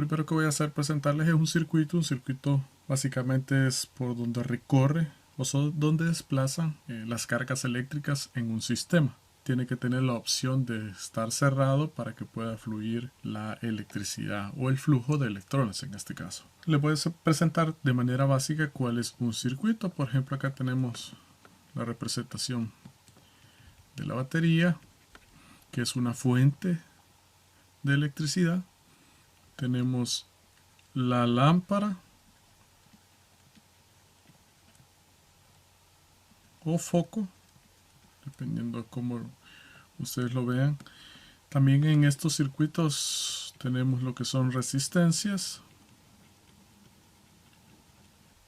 primero que voy a hacer presentarles es un circuito. Un circuito básicamente es por donde recorre o donde desplazan las cargas eléctricas en un sistema. Tiene que tener la opción de estar cerrado para que pueda fluir la electricidad o el flujo de electrones en este caso. Les voy a presentar de manera básica cuál es un circuito. Por ejemplo, acá tenemos la representación de la batería, que es una fuente de electricidad. Tenemos la lámpara o foco, dependiendo de cómo ustedes lo vean. También en estos circuitos tenemos lo que son resistencias.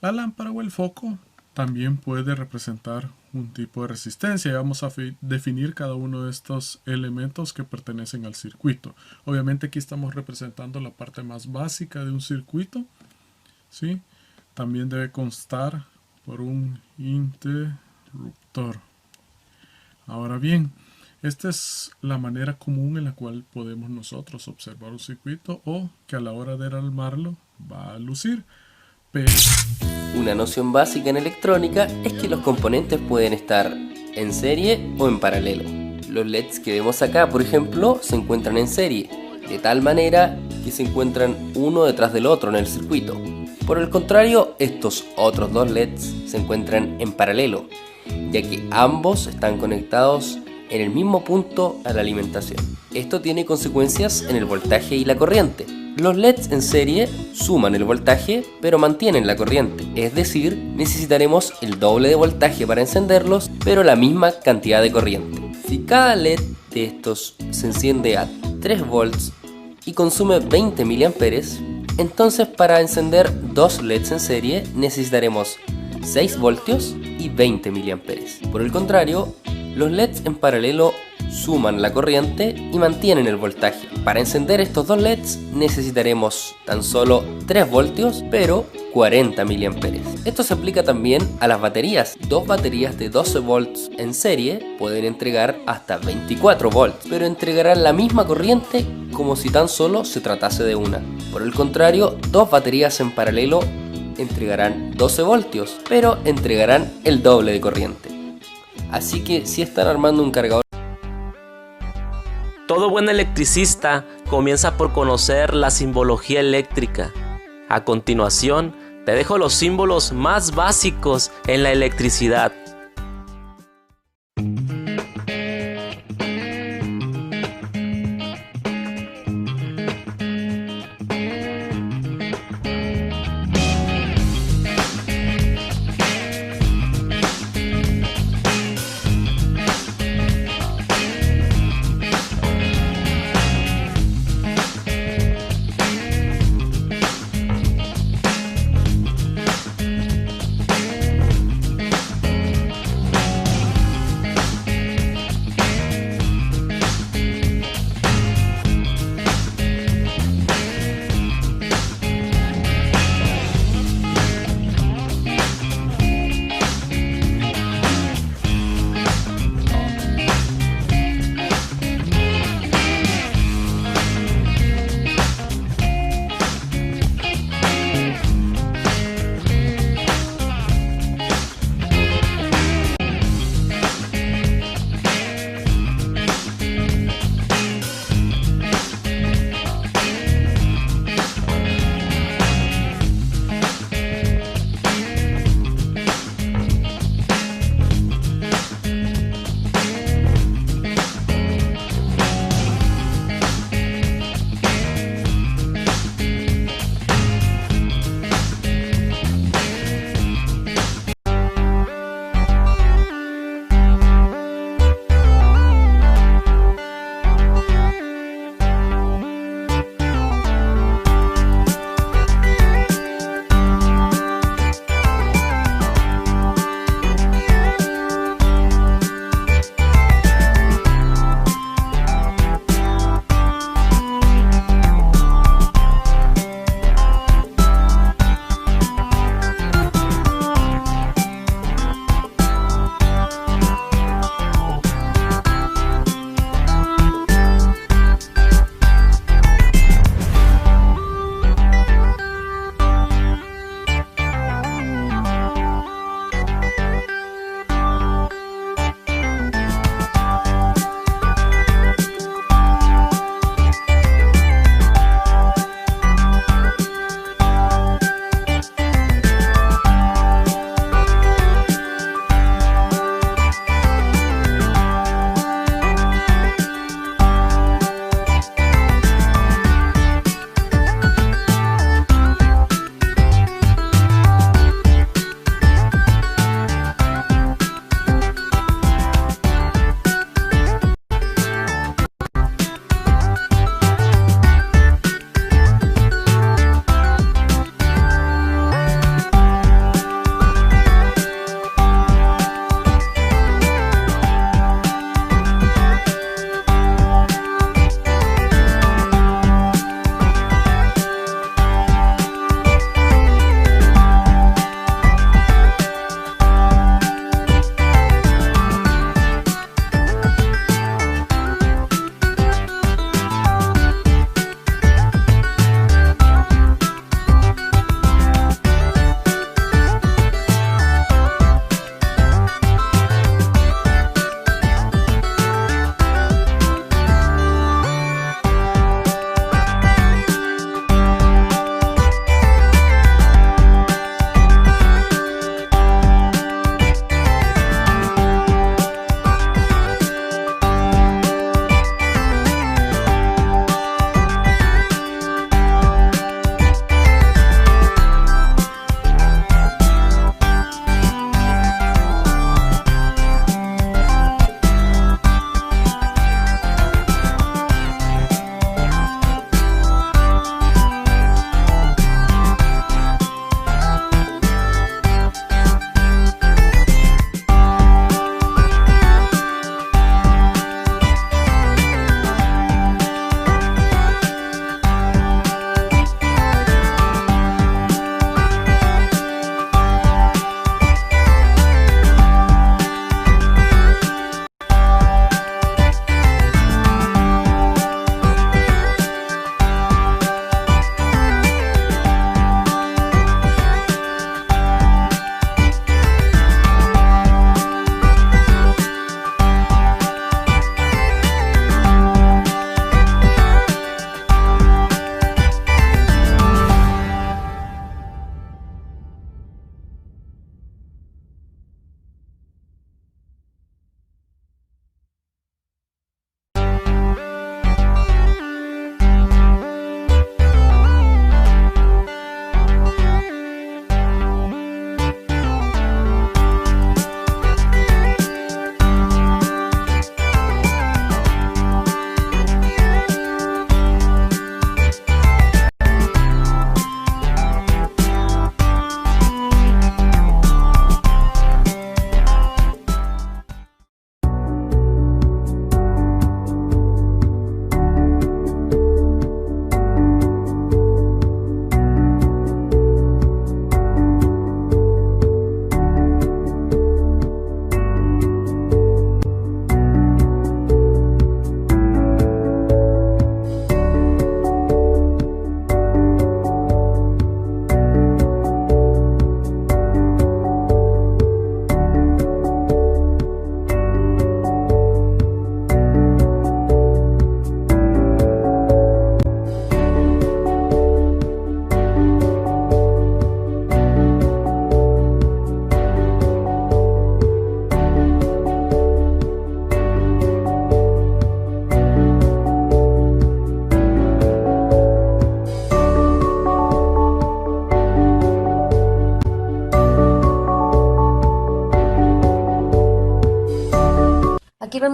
La lámpara o el foco también puede representar un tipo de resistencia. Vamos a definir cada uno de estos elementos que pertenecen al circuito. Obviamente aquí estamos representando la parte más básica de un circuito, ¿sí? También debe constar por un interruptor. Ahora bien, esta es la manera común en la cual podemos nosotros observar un circuito, o que a la hora de armarlo va a lucir. Pero una noción básica en electrónica es que los componentes pueden estar en serie o en paralelo. Los LEDs que vemos acá, por ejemplo, se encuentran en serie, de tal manera que se encuentran uno detrás del otro en el circuito. Por el contrario, estos otros dos LEDs se encuentran en paralelo, ya que ambos están conectados en el mismo punto a la alimentación. Esto tiene consecuencias en el voltaje y la corriente. Los LEDs en serie suman el voltaje pero mantienen la corriente, es decir, necesitaremos el doble de voltaje para encenderlos pero la misma cantidad de corriente. Si cada LED de estos se enciende a 3 volts y consume 20 mA, entonces para encender dos LEDs en serie necesitaremos 6 voltios y 20 mA. Por el contrario, los LEDs en paralelo suman la corriente y mantienen el voltaje. Para encender estos dos LEDs necesitaremos tan solo 3 voltios, pero 40 mA. Esto se aplica también a las baterías. Dos baterías de 12 volts en serie pueden entregar hasta 24 volts, pero entregarán la misma corriente como si tan solo se tratase de una. Por el contrario, dos baterías en paralelo entregarán 12 voltios, pero entregarán el doble de corriente. Así que si están armando un cargador. Todo buen electricista comienza por conocer la simbología eléctrica. A continuación, te dejo los símbolos más básicos en la electricidad.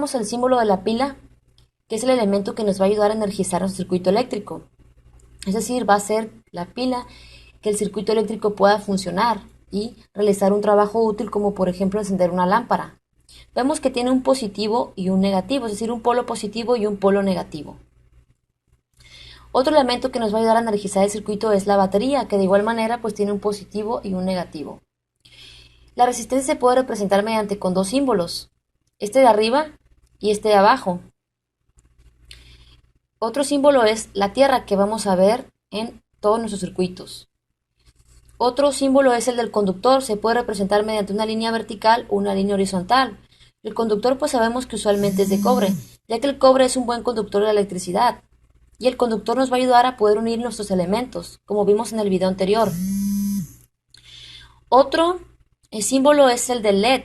tenemos el símbolo de la pila, que es el elemento que nos va a ayudar a energizar nuestro circuito eléctrico. Es decir, va a ser la pila que el circuito eléctrico pueda funcionar y realizar un trabajo útil, como por ejemplo encender una lámpara. Vemos que tiene un positivo y un negativo, es decir, un polo positivo y un polo negativo. Otro elemento que nos va a ayudar a energizar el circuito es la batería, que de igual manera pues tiene un positivo y un negativo. La resistencia se puede representar mediante con dos símbolos, este de arriba y este de abajo. Otro símbolo es la tierra, que vamos a ver en todos nuestros circuitos. Otro símbolo es el del conductor, se puede representar mediante una línea vertical o una línea horizontal. El conductor pues sabemos que usualmente es de cobre, ya que el cobre es un buen conductor de la electricidad. Y el conductor nos va a ayudar a poder unir nuestros elementos, como vimos en el video anterior. Otro símbolo es el del LED,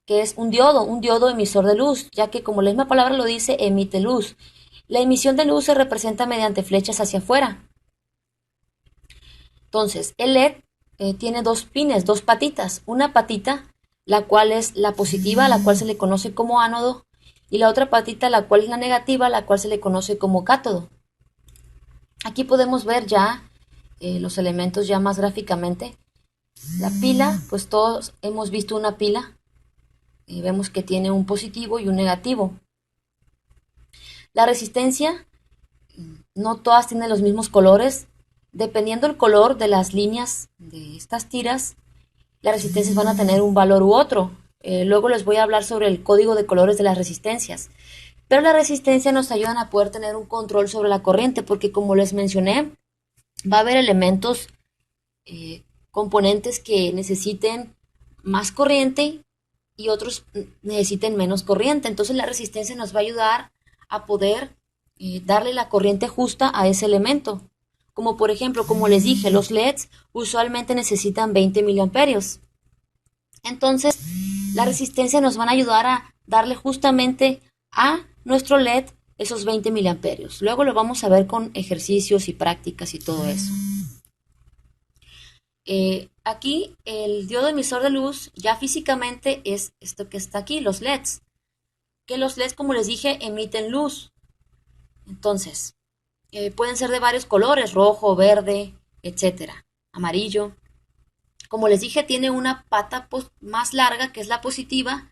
que es un diodo emisor de luz, ya que como la misma palabra lo dice, emite luz. La emisión de luz se representa mediante flechas hacia afuera. Entonces, el LED tiene dos pines, dos patitas. Una patita, la cual es la positiva, la cual se le conoce como ánodo, y la otra patita, la cual es la negativa, la cual se le conoce como cátodo. Aquí podemos ver ya los elementos ya más gráficamente. La pila, pues todos hemos visto una pila. Vemos que tiene un positivo y un negativo. La resistencia, no todas tienen los mismos colores. Dependiendo del color de las líneas de estas tiras, las resistencias van a tener un valor u otro. Luego les voy a hablar sobre el código de colores de las resistencias. Pero las resistencias nos ayudan a poder tener un control sobre la corriente, porque como les mencioné, va a haber elementos, componentes que necesiten más corriente y otros necesiten menos corriente. Entonces la resistencia nos va a ayudar a poder darle la corriente justa a ese elemento. Como por ejemplo, como les dije, los LEDs usualmente necesitan 20 miliamperios. Entonces, la resistencia nos van a ayudar a darle justamente a nuestro LED esos 20 miliamperios. Luego lo vamos a ver con ejercicios y prácticas y todo eso. Aquí el diodo emisor de luz ya físicamente es esto que está aquí, los LEDs. Que los LEDs, como les dije, emiten luz. Entonces, pueden ser de varios colores, rojo, verde, etcétera, amarillo. Como les dije, tiene una pata más larga, que es la positiva.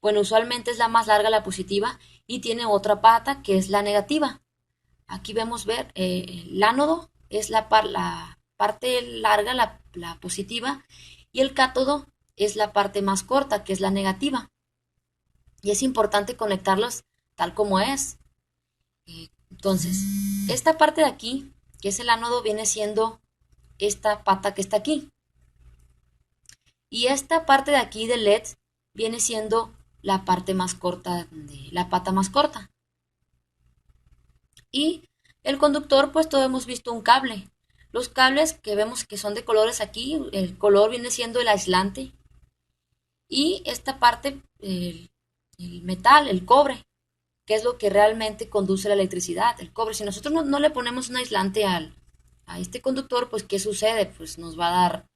Bueno, usualmente es la más larga la positiva, y tiene otra pata que es la negativa. Aquí vemos ver, el ánodo es la parte larga, la positiva, y el cátodo es la parte más corta, que es la negativa. Y es importante conectarlos tal como es. Entonces, esta parte de aquí, que es el ánodo, viene siendo esta pata que está aquí. Y esta parte de aquí del LED viene siendo la parte más corta, la pata más corta. Y el conductor, pues todos hemos visto un cable. Los cables que vemos que son de colores aquí, el color viene siendo el aislante. Y esta parte, el metal, el cobre, que es lo que realmente conduce la electricidad, el cobre. Si nosotros no le ponemos un aislante a este conductor, pues ¿qué sucede? Pues nos va a dar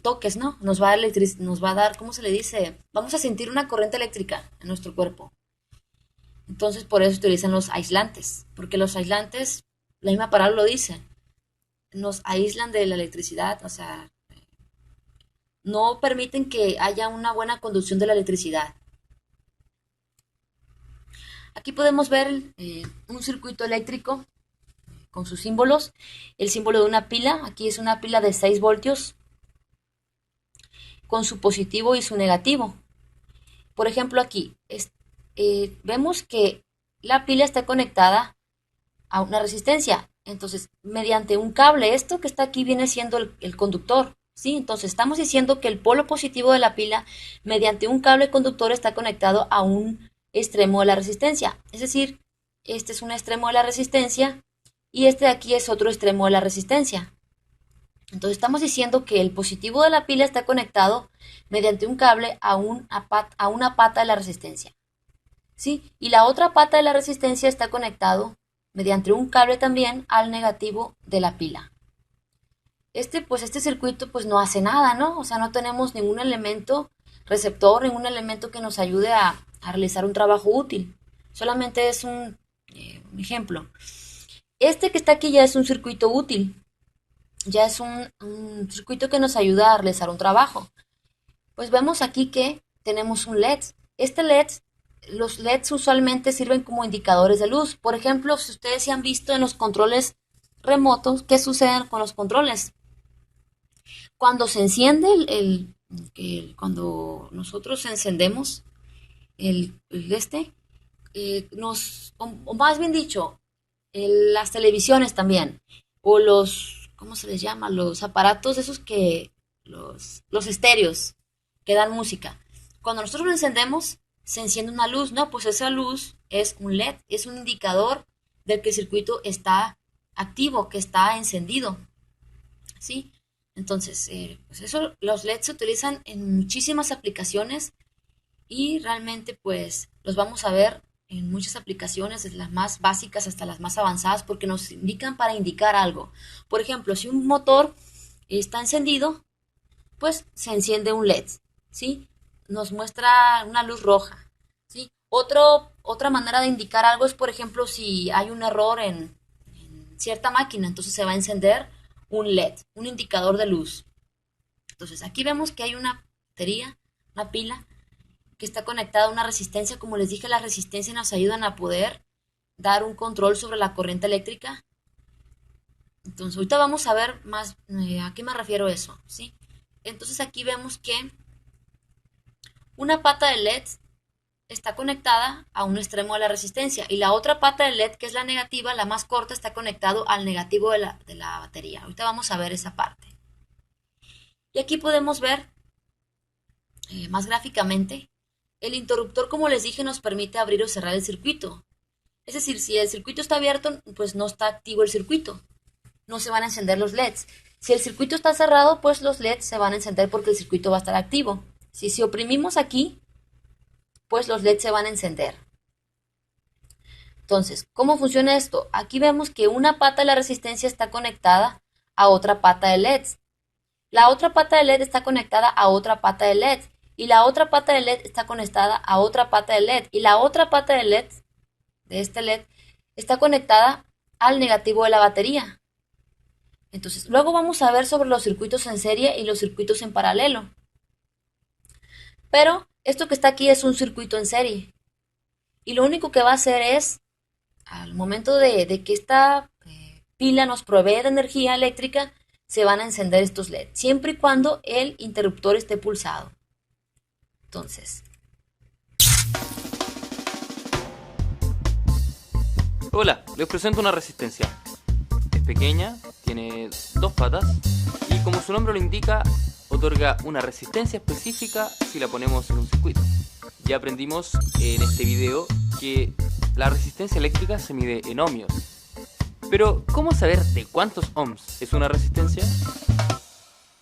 toques, ¿no? Nos va a dar, ¿cómo se le dice? Vamos a sentir una corriente eléctrica en nuestro cuerpo. Entonces por eso utilizan los aislantes, porque los aislantes, la misma palabra lo dice, nos aíslan de la electricidad, o sea, no permiten que haya una buena conducción de la electricidad. Aquí podemos ver un circuito eléctrico con sus símbolos. El símbolo de una pila, aquí es una pila de 6 voltios con su positivo y su negativo. Por ejemplo, aquí vemos que la pila está conectada a una resistencia. Entonces, mediante un cable, esto que está aquí viene siendo el conductor. ¿Sí? Entonces, estamos diciendo que el polo positivo de la pila, mediante un cable conductor, está conectado a un extremo de la resistencia. Es decir, este es un extremo de la resistencia y este de aquí es otro extremo de la resistencia. Entonces estamos diciendo que el positivo de la pila está conectado mediante un cable a una pata de la resistencia. ¿Sí? Y la otra pata de la resistencia está conectado mediante un cable también al negativo de la pila. Este circuito pues no hace nada, ¿no? O sea, no tenemos ningún elemento receptor, ningún elemento que nos ayude a a realizar un trabajo útil. Solamente es un ejemplo. Este que está aquí ya es un circuito útil, ya es un circuito que nos ayuda a realizar un trabajo. Pues vemos aquí que tenemos un LED. Este LED, los LEDs usualmente sirven como indicadores de luz. Por ejemplo, si ustedes se han visto en los controles remotos, ¿qué sucede con los controles? Cuando se enciende cuando nosotros encendemos o más bien dicho, las televisiones también, o ¿cómo se les llama? Los aparatos esos los estéreos que dan música. Cuando nosotros lo encendemos, se enciende una luz, ¿no? Pues esa luz es un LED, es un indicador de que el circuito está activo, que está encendido, ¿sí? Entonces, pues los LEDs se utilizan en muchísimas aplicaciones y realmente pues los vamos a ver en muchas aplicaciones, desde las más básicas hasta las más avanzadas, porque nos indican para indicar algo. Por ejemplo, si un motor está encendido, pues se enciende un LED, ¿sí? Nos muestra una luz roja, ¿sí? Otra manera de indicar algo es, por ejemplo, si hay un error en cierta máquina, entonces se va a encender un LED, un indicador de luz. Entonces aquí vemos que hay una batería, una pila, que está conectada a una resistencia. Como les dije, las resistencias nos ayudan a poder dar un control sobre la corriente eléctrica. Entonces ahorita vamos a ver más a qué me refiero eso, ¿sí? Entonces aquí vemos que una pata de LED está conectada a un extremo de la resistencia y la otra pata de LED, que es la negativa, la más corta, está conectado al negativo de la batería. Ahorita vamos a ver esa parte. Y aquí podemos ver más gráficamente, el interruptor, como les dije, nos permite abrir o cerrar el circuito. Es decir, si el circuito está abierto, pues no está activo el circuito, no se van a encender los LEDs. Si el circuito está cerrado, pues los LEDs se van a encender porque el circuito va a estar activo. Si oprimimos aquí, pues los LEDs se van a encender. Entonces, ¿cómo funciona esto? Aquí vemos que una pata de la resistencia está conectada a otra pata de LEDs. La otra pata de LED está conectada a otra pata de LED. Y la otra pata de LED está conectada a otra pata de LED. Y la otra pata de LED, de este LED, está conectada al negativo de la batería. Entonces, luego vamos a ver sobre los circuitos en serie y los circuitos en paralelo. Pero esto que está aquí es un circuito en serie. Y lo único que va a hacer es, al momento de que esta pila nos provee de energía eléctrica, se van a encender estos LEDs, siempre y cuando el interruptor esté pulsado. Entonces, hola, les presento una resistencia. Es pequeña, tiene dos patas y, como su nombre lo indica, otorga una resistencia específica si la ponemos en un circuito. Ya aprendimos en este video que la resistencia eléctrica se mide en ohmios. Pero, ¿cómo saber de cuántos ohms es una resistencia?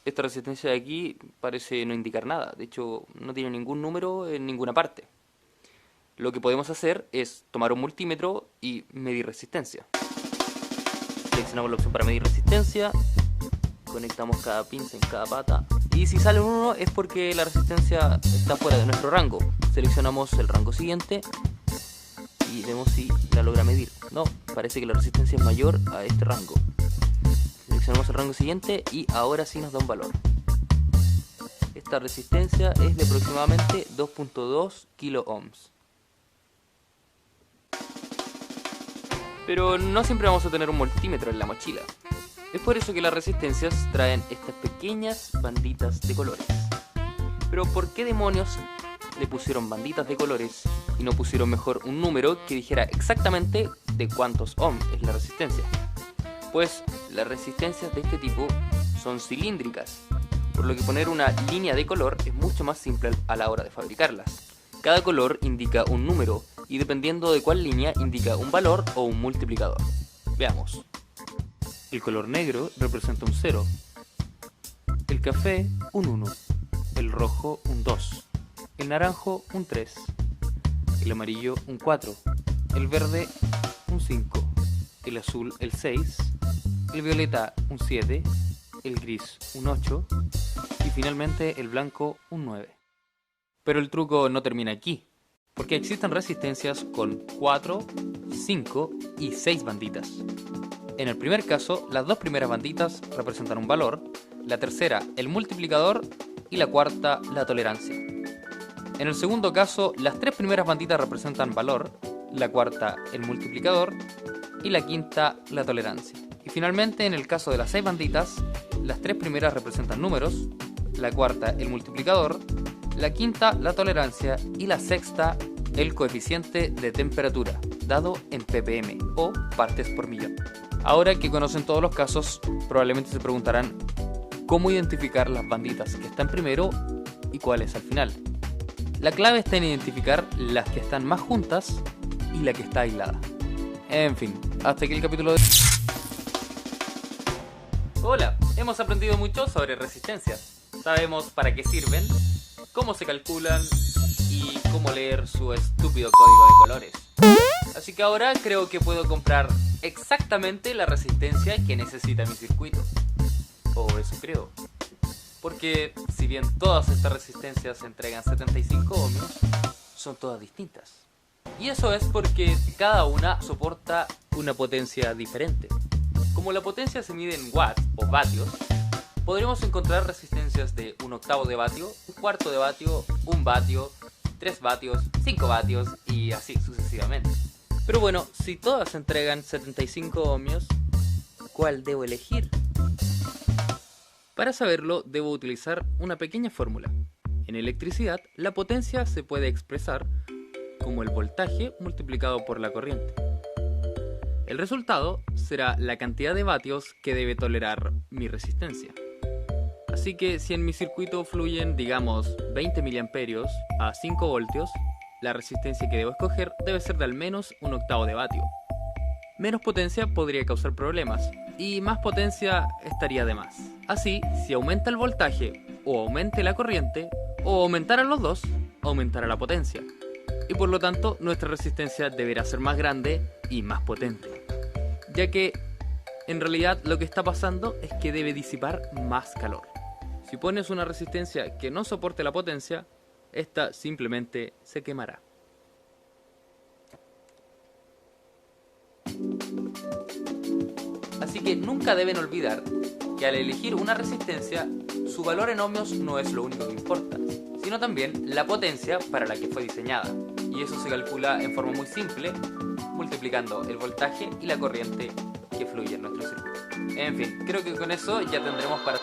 Esta resistencia de aquí parece no indicar nada, de hecho no tiene ningún número en ninguna parte. Lo que podemos hacer es tomar un multímetro y medir resistencia. Seleccionamos la opción para medir resistencia, conectamos cada pinza en cada pata y si sale un 1 es porque la resistencia está fuera de nuestro rango. Seleccionamos el rango siguiente y vemos si la logra medir. No, parece que la resistencia es mayor a este rango. Seleccionamos el rango siguiente y ahora sí nos da un valor. Esta resistencia es de aproximadamente 2.2 kilo ohms. Pero no siempre vamos a tener un multímetro en la mochila. Es por eso que las resistencias traen estas pequeñas banditas de colores. Pero ¿por qué demonios le pusieron banditas de colores y no pusieron mejor un número que dijera exactamente de cuántos ohms es la resistencia? Pues las resistencias de este tipo son cilíndricas, por lo que poner una línea de color es mucho más simple a la hora de fabricarlas. Cada color indica un número y dependiendo de cuál línea indica un valor o un multiplicador. Veamos. El color negro representa un 0, el café un 1, el rojo un 2, el naranjo un 3, el amarillo un 4, el verde un 5, el azul el 6, el violeta un 7, el gris un 8 y finalmente el blanco un 9. Pero el truco no termina aquí. Porque existen resistencias con 4, 5 y 6 banditas. En el primer caso, las dos primeras banditas representan un valor, la tercera el multiplicador y la cuarta la tolerancia. En el segundo caso, las tres primeras banditas representan valor, la cuarta el multiplicador y la quinta la tolerancia. Y finalmente, en el caso de las 6 banditas, las tres primeras representan números, la cuarta el multiplicador, la quinta la tolerancia y la sexta el coeficiente de temperatura, dado en ppm o partes por millón. Ahora que conocen todos los casos, probablemente se preguntarán cómo identificar las banditas que están primero y cuáles al final. La clave está en identificar las que están más juntas y la que está aislada. En fin, hasta aquí el capítulo de... Hola, hemos aprendido mucho sobre resistencias. Sabemos para qué sirven, cómo se calculan y cómo leer su estúpido código de colores. Así que ahora creo que puedo comprar exactamente la resistencia que necesita mi circuito. O eso creo. Porque si bien todas estas resistencias entregan 75 ohmios, son todas distintas. Y eso es porque cada una soporta una potencia diferente. Como la potencia se mide en watts o vatios, podremos encontrar resistencias de 1/8 de vatio, 1/4 de vatio, 1 vatio, 3 vatios, 5 vatios y así sucesivamente. Pero bueno, si todas entregan 75 ohmios, ¿cuál debo elegir? Para saberlo, debo utilizar una pequeña fórmula. En electricidad, la potencia se puede expresar como el voltaje multiplicado por la corriente. El resultado será la cantidad de vatios que debe tolerar mi resistencia. Así que si en mi circuito fluyen, digamos, 20 miliamperios a 5 voltios, la resistencia que debo escoger debe ser de al menos 1/8 de vatio. Menos potencia podría causar problemas, y más potencia estaría de más. Así, si aumenta el voltaje, o aumente la corriente, o aumentaran los dos, aumentará la potencia. Y por lo tanto, nuestra resistencia deberá ser más grande y más potente. Ya que, en realidad, lo que está pasando es que debe disipar más calor. Si pones una resistencia que no soporte la potencia, esta simplemente se quemará. Así que nunca deben olvidar que al elegir una resistencia, su valor en ohmios no es lo único que importa, sino también la potencia para la que fue diseñada. Y eso se calcula en forma muy simple, multiplicando el voltaje y la corriente que fluye en nuestro circuito. En fin, creo que con eso ya tendremos para...